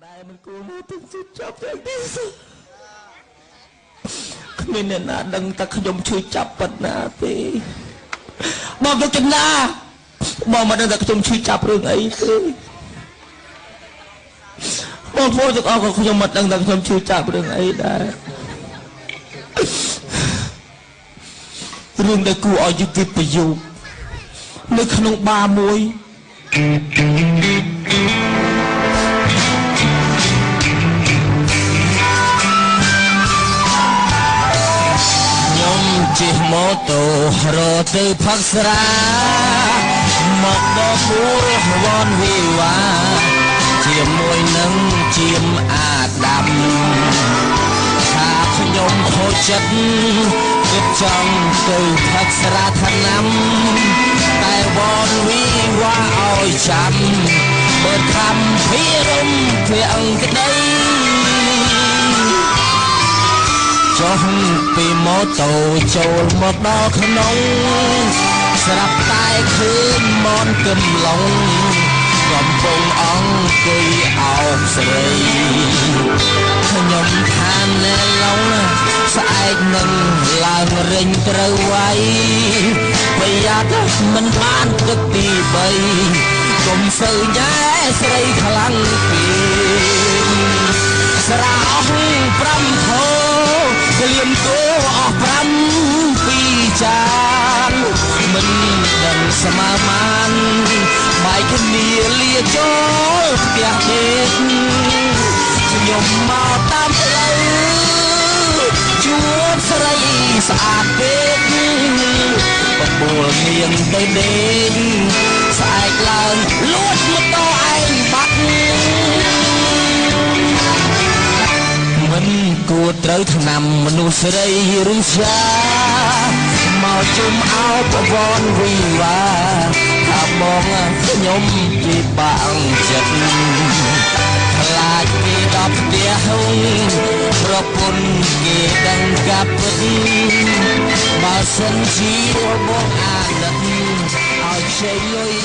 ដែរមិនគួរមកទឹកចិត្តចាប់យ៉ាងនេះគ្មានអ្នកណាដឹងតែខ្ញុំជួយចាប់ប៉ុណ្ណាទេបងយកចំណាបងមិនដឹងតែខ្ញុំជួយចាប់រឿងអីទេបងប្អូនទាំងអស់ក៏ខ្ញុំមិនដឹងតែខ្ញុំជួយចាប់រឿងអីដែររឿងដែលគួរឲ្យយុទ្ធប្រយោគនៅក្នុងបារមួយខ្ញុំជិះម៉ូតូរត់ទៅផឹកស្រាមកដល់ពួរវ៉ាន់វីវ៉ាជាមួយនឹងជាមអាដាមថាខ្ញុំខូចចិត្តគិតចង់ទៅផឹកស្រាថ្នាំតែវ៉ាន់វីវ៉ាឲ្យចាំបើខំពីរំភៀងក្តីចុះពីម៉ូតូចូលមកដល់ក្នុងស្រាប់តែឃើញមន់គំឡុងកំពុងអង្គុយអោបស្រីខ្ញុំថាណែឡុងស្អែកនឹងឡើងរិញត្រូវវាយប្រយ័ត្នមិនបានទឹកទី3កុំសូវញ៉ែស្រីខ្លាំងពេកស្រាអស់5ធោក្លៀមគោអស់5ពីចានមិនដឹងស្មើបានបាយគ្នាលាចូលផ្ទះទេខ្ញុំមកតាមផ្លូវជួបស្រីស្អាតពេកបបួលនាងទៅដេកស្អែកឡើងលួចមកតឯងបាត់មិនគួរត្រូវថ្នាំមនុស្សស្រីឬជាមកជុំអោបវ៉ាន់វីវ៉ាថាបងខ្ញុំពីបាក់ចិត្តខ្លាចគេដល់ផ្ទះប្រពន្ធគេដឹងកាប់ពិតបើសិនជាបងអាណិតឲ្យខ្ចីលុយ